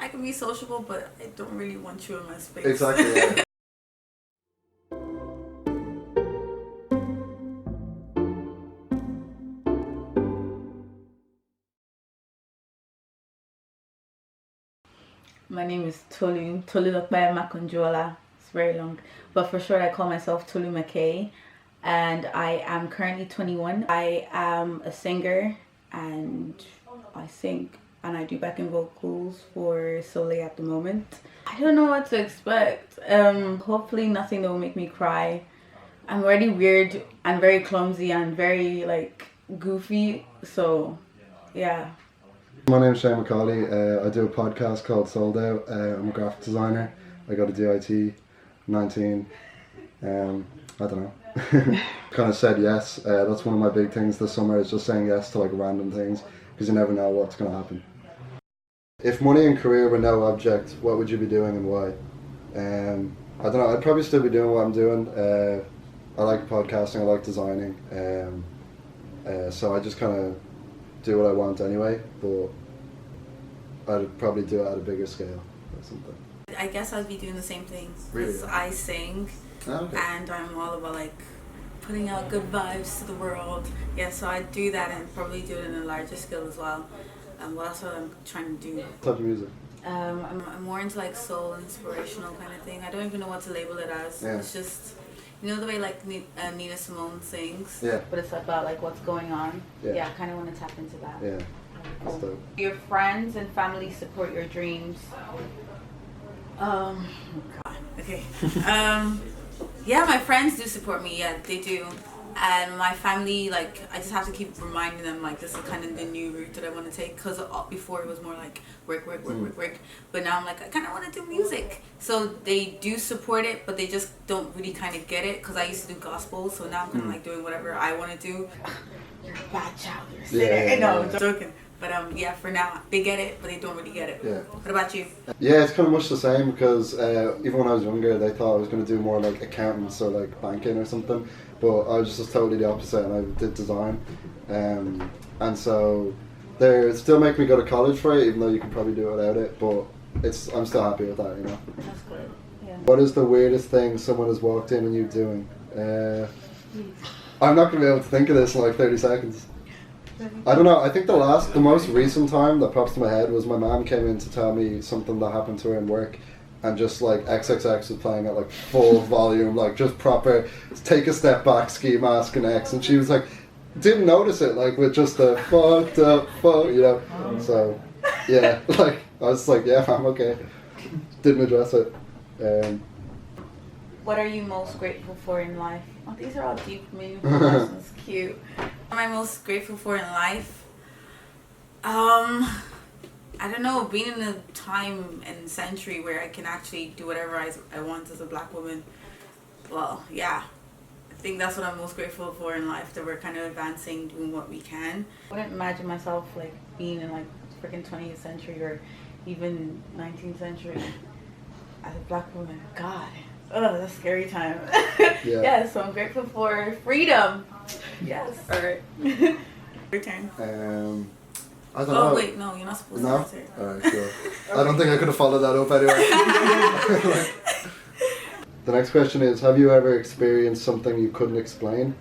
I can be sociable, but I don't really want you in my space. Exactly. Yeah. My name is Tolu Makunjola. It's very long, but for short I call myself Tolu Micheal, and I am currently 21. I am a singer and I sing and I do backing vocals for Soleil at the moment. I don't know what to expect. Hopefully nothing that will make me cry. I'm already weird and very clumsy and very like goofy, so yeah. My name's Shane I do a podcast called Sold Out. I'm a graphic designer. I got a DIT, 19. I don't know. Kind of said yes. That's one of my big things this summer, is just saying yes to like random things, because you never know what's going to happen. If money and career were no object, what would you be doing and why? I don't know. I'd probably still be doing what I'm doing. I like podcasting. I like designing. So I just kind of do what I want anyway, but I'd probably do it at a bigger scale or something. I guess I'd be doing the same thing, Really? because I sing, and I'm all about like putting out good vibes to the world. Yeah, so I'd do that and probably do it in a larger scale as well. Well, that's what I'm trying to do. What type of music? I'm more into like soul, inspirational kind of thing. I don't even know what to label it as. Yeah. It's just, you know the way like Nina Simone sings? Yeah. But it's about like what's going on. Yeah. I kind of want to tap into that. Yeah. That's dope. Your friends and family support your dreams. God. Okay. Yeah, my friends do support me. Yeah, they do. And my family, like, I just have to keep reminding them, like, this is kind of the new route that I want to take. Because before it was more like work. But now I'm like, I kind of want to do music. So they do support it, but they just don't really kind of get it. Because I used to do gospel, so now I'm kind of like doing whatever I want to do. You're a bad child. You're a sinner. No, I'm joking. But yeah, for now, they get it, but they don't really get it. Yeah. What about you? Yeah, it's kind of much the same, because even when I was younger, they thought I was going to do more like accountants or like banking or something, but I was just totally the opposite, and I did design. And so they still make me go to college for it, even though you can probably do it without it, but I'm still happy with that, you know. That's good. Yeah. What is the weirdest thing someone has walked in on you doing? I'm not going to be able to think of this in like 30 seconds. I don't know. I think the most recent time that pops to my head was my mom came in to tell me something that happened to her in work, and just like XXX was playing at like full volume, like just proper take a step back, ski mask and X, and she was like, didn't notice it, like with just the fucked up, you know. So yeah, like I was like, yeah, I'm okay. Didn't address it. What are you most grateful for in life? Oh, these are all deep, meaningful lessons. Cute. What am I most grateful for in life? I don't know, being in a time and century where I can actually do whatever I want as a black woman. Well, yeah. I think that's what I'm most grateful for in life, that we're kind of advancing, doing what we can. I wouldn't imagine myself like being in like freaking 20th century or even 19th century as a black woman. God. Oh, that's a scary time. Yeah, so I'm grateful for freedom. Yes. Alright. Your turn. I don't know. Oh, wait, no, you're not supposed to answer. Alright, cool. I don't think I could have followed that up anyway. The next question is, have you ever experienced something you couldn't explain?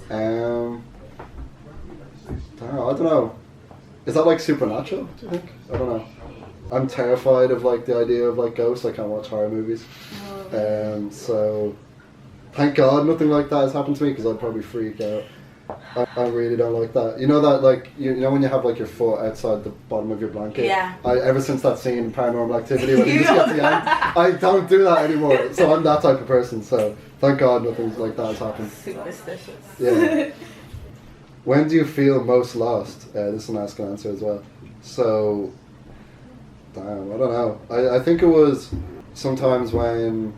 I don't know. Is that like supernatural, do you think? I don't know. I'm terrified of like the idea of like ghosts. I can't watch horror movies. So thank God nothing like that has happened to me, because I'd probably freak out. I really don't like that. You know that like you know when you have like your foot outside the bottom of your blanket? Yeah. Ever since that scene in Paranormal Activity when you just get to the end, I don't do that anymore. So I'm that type of person. So thank God nothing like that has happened. Superstitious. Yeah. When do you feel most lost? This is an ask and answer as well. So, damn, I don't know. I think it was sometimes when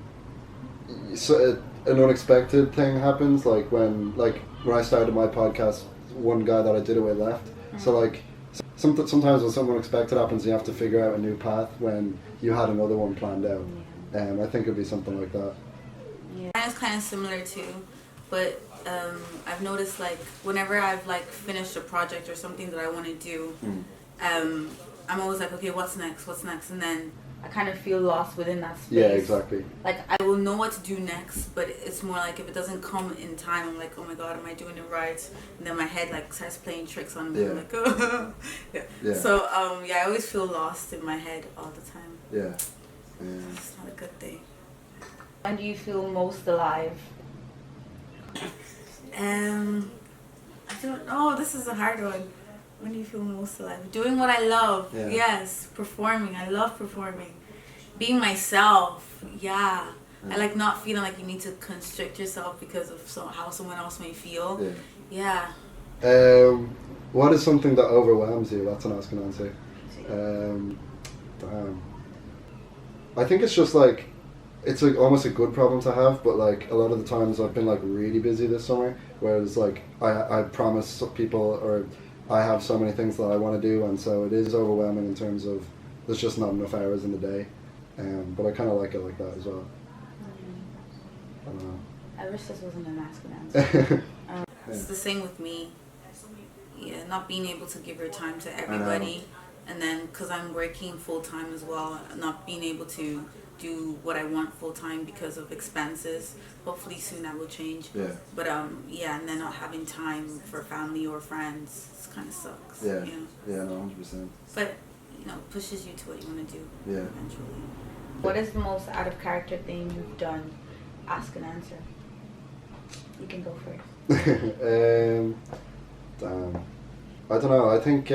an unexpected thing happens, like when I started my podcast, one guy that I did it with left. So like sometimes when something unexpected happens, you have to figure out a new path when you had another one planned out. I think it'd be something like that. Yeah, it's kind of similar too, but I've noticed like whenever I've like finished a project or something that I want to do, I'm I'm always like, okay, what's next, and then I kind of feel lost within that space. Yeah, exactly. Like, I will know what to do next, but it's more like if it doesn't come in time, I'm like, oh my god, am I doing it right? And then my head like starts playing tricks on me. I'm like, oh. Yeah. So I always feel lost in my head all the time. Yeah. It's not a good thing. When do you feel most alive? I don't know. This is a hard one. When do you feel most alive? Doing what I love. Yeah. Yes. Performing. I love performing. Being myself. Yeah. I like not feeling like you need to constrict yourself because of how someone else may feel. Yeah. What is something that overwhelms you? That's an ask and answer. Damn. I think it's just like, it's like almost a good problem to have, but like a lot of the times I've been like really busy this summer, whereas like I promise people, or I have so many things that I want to do, and so it is overwhelming in terms of there's just not enough hours in the day. But I kind of like it like that as well. I don't know. I wish this wasn't an ask and answer. It's the same with me. Yeah, not being able to give your time to everybody, and then because I'm working full time as well, not being able to do what I want full time because of expenses. Hopefully soon that will change. Yeah. But and then not having time for family or friends, it kind of sucks. Yeah. You know? Yeah, no, 100%. But pushes you to what you want to do. Yeah. Eventually. What is the most out of character thing you've done? Ask and answer. You can go first. Damn. I don't know. I think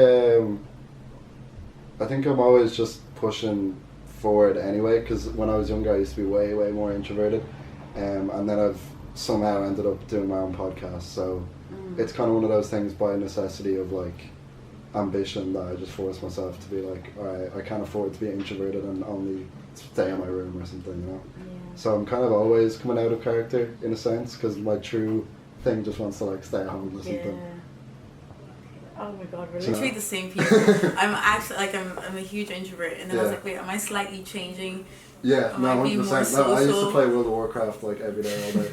I'm always just pushing forward anyway, because when I was younger I used to be way more introverted, and then I've somehow ended up doing my own podcast, so it's kind of one of those things by necessity of like ambition that I just force myself to be like, alright, I can't afford to be introverted and only stay in my room or something, you know. So I'm kind of always coming out of character in a sense, because my true thing just wants to like stay at home or something. Oh my god, we're literally the same people. I'm actually like I'm a huge introvert, and then I was like, wait, am I slightly changing? Yeah, Am no, I being 100%. more No, social? I used to play World of Warcraft like every day, all day.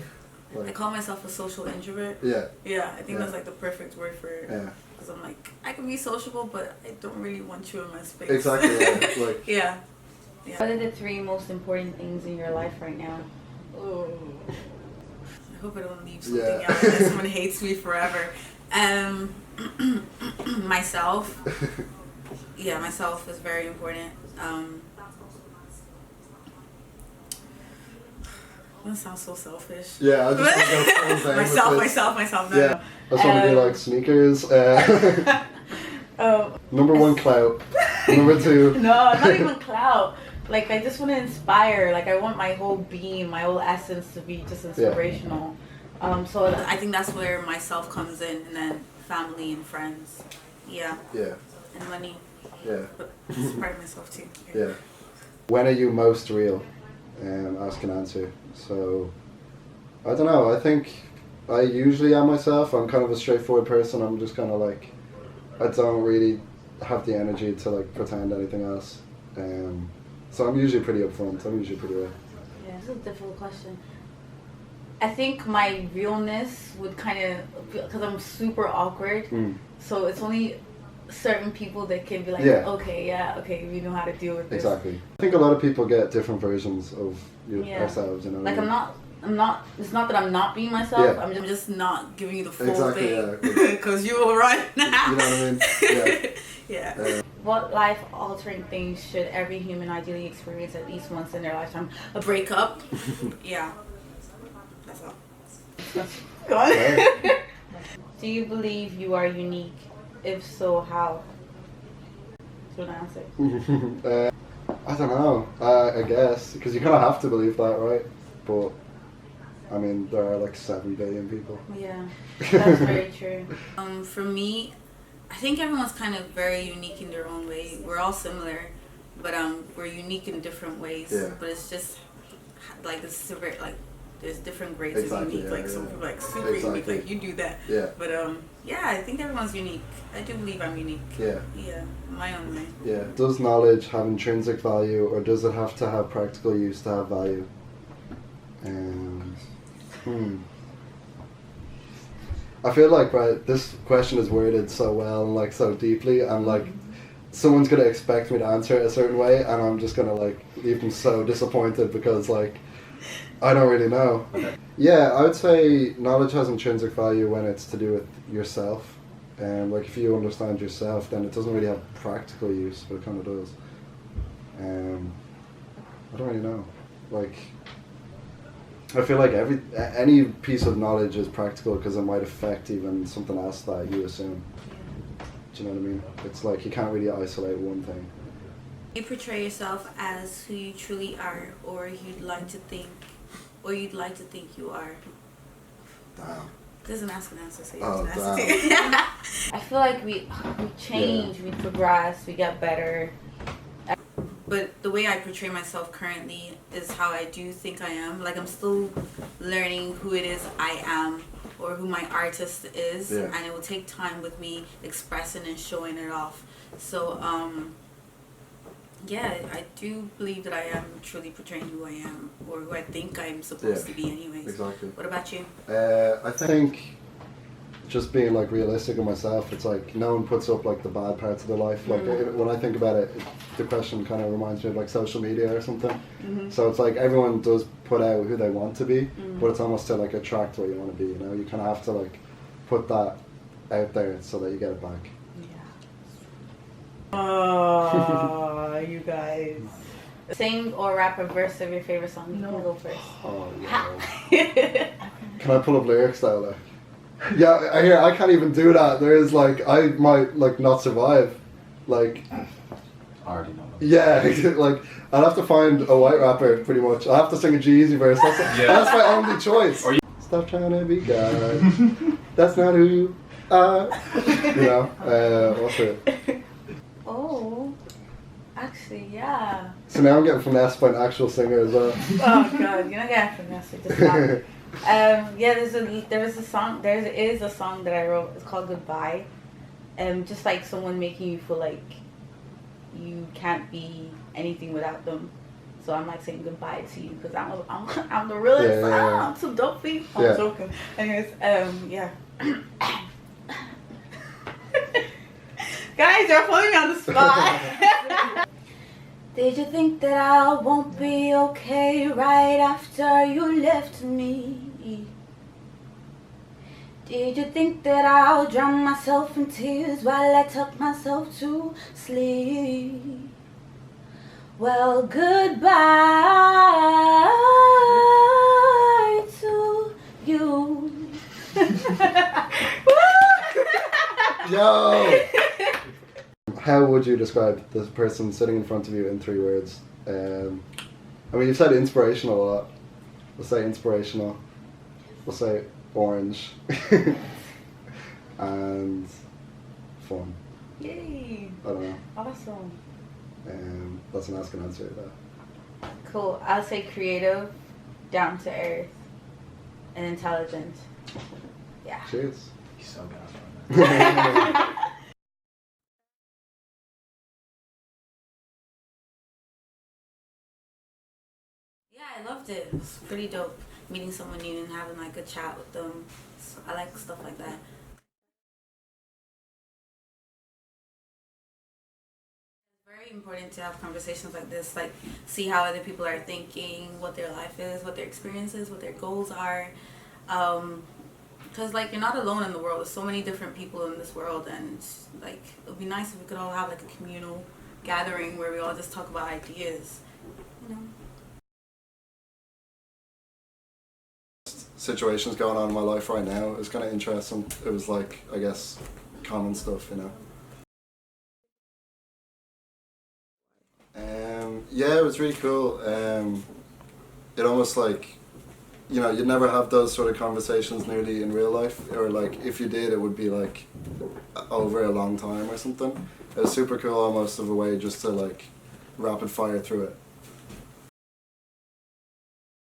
Like, I call myself a social introvert. Yeah. Yeah, I think that's like the perfect word for it. Yeah. Because I'm like, I can be sociable, but I don't really want you in my space. Exactly. Yeah. Like. Yeah. What are the 3 most important things in your life right now? Oh. I hope I don't leave something out that someone hates me forever. Myself. Yeah, myself is very important. I'm gonna sound so selfish. Yeah, I just want to myself. No, yeah, I just want to be like sneakers. Number 1, clout. Number 2. No, not even clout. Like, I just want to inspire. Like, I want my whole being, my whole essence to be just inspirational. So I think that's where myself comes in, and then family and friends. Yeah. Yeah. And money. Yeah. But it's part of myself too. Yeah. When are you most real? Ask and answer. So, I don't know. I think I usually am myself. I'm kind of a straightforward person. I'm just kind of like, I don't really have the energy to like pretend anything else. So I'm usually pretty upfront. I'm usually pretty real. Yeah, this is a difficult question. I think my realness would kind of, because I'm super awkward, so it's only certain people that can be like, okay, we know how to deal with this. Exactly. I think a lot of people get different versions of ourselves, you know. Like, I'm not, it's not that I'm not being myself, I'm just not giving you the full thing. Because you will run. You know what I mean? Yeah. What life-altering things should every human ideally experience at least once in their lifetime? A breakup. Yeah. That's all. Go on. Do you believe you are unique? If so, how? Do you want to answer? I don't know. I guess, because you kind of have to believe that, right? But I mean, there are like 7 billion people. Yeah, that's very true. For me, I think everyone's kind of very unique in their own way. We're all similar, but we're unique in different ways. Yeah. But it's just like there's different grades of unique. Like some people like super unique, like you do that. Yeah. But I think everyone's unique. I do believe I'm unique. Yeah. Yeah, my own way. Yeah. Does knowledge have intrinsic value, or does it have to have practical use to have value? I feel like this question is worded so well and like so deeply, and like someone's gonna expect me to answer it a certain way, and I'm just gonna like leave them so disappointed because like I don't really know. Okay. Yeah, I would say knowledge has intrinsic value when it's to do with yourself. Like if you understand yourself, then it doesn't really have practical use, but it kind of does. I don't really know. Like, I feel like any piece of knowledge is practical because it might affect even something else that you assume. Do you know what I mean? It's like you can't really isolate one thing. You portray yourself as who you truly are, or you'd like to think you are. Damn. This is an ask and answer, so you Oh, have to ask it. I feel like we change, we progress, we get better. But the way I portray myself currently is how I do think I am. Like, I'm still learning who it is I am, or who my artist is, and it will take time with me expressing and showing it off. So, yeah, I do believe that I am truly portraying who I am, or who I think I'm supposed to be anyways. Exactly. What about you? I think just being like realistic with myself, it's like no one puts up like the bad parts of their life. Like when I think about it, the question kind of reminds me of like social media or something. So it's like everyone does put out who they want to be, but it's almost to like attract what you want to be, you know? You kind of have to like put that out there so that you get it back. Oh, you guys. Sing or rap a verse of your favorite song. You can go first. Oh, yeah. Can I pull up lyrics though? Like? Yeah, I can't even do that. There is like, I might like not survive. Like, I already know. yeah, like I'll have to find a white rapper pretty much. I'll have to sing a G-Eazy verse. That's my only choice. Stop trying to be God. That's not who you are. You know, what's it? Oh, actually, yeah. So now I'm getting finessed by an actual singer as well. Oh God, you're not getting finessed. Just stop. Yeah, there is a song that I wrote. It's called Goodbye. Just like someone making you feel like you can't be anything without them. So I'm like saying goodbye to you because I'm the realest. Yeah. I'm too dope for you. I'm joking. Anyways, yeah. Guys, you're putting me on the spot. Did you think that I won't be okay right after you left me? Did you think that I'll drown myself in tears while I tuck myself to sleep? Well, goodbye to you. Yo! How would you describe this person sitting in front of you in 3 words? I mean, you've said inspirational a lot. We'll say inspirational. We'll say orange. And fun. Yay! I don't know. Awesome. That's an ask and answer though. Cool. I'll say creative, down to earth, and intelligent. Yeah. Cheers. He's so good. Yeah, I loved it. It was pretty dope meeting someone new and having like a chat with them. So I like stuff like that. It's very important to have conversations like this, like see how other people are thinking, what their life is, what their experience is, what their goals are. Because like you're not alone in the world. There's so many different people in this world, and like it would be nice if we could all have like a communal gathering where we all just talk about ideas, you know. Situations going on in my life right now. It was kind of interesting. It was like, I guess, common stuff, you know. Yeah, it was really cool. It almost like, you know, you'd never have those sort of conversations nearly in real life, or like if you did, it would be like over a long time or something. It was super cool, almost of a way just to like rapid fire through it.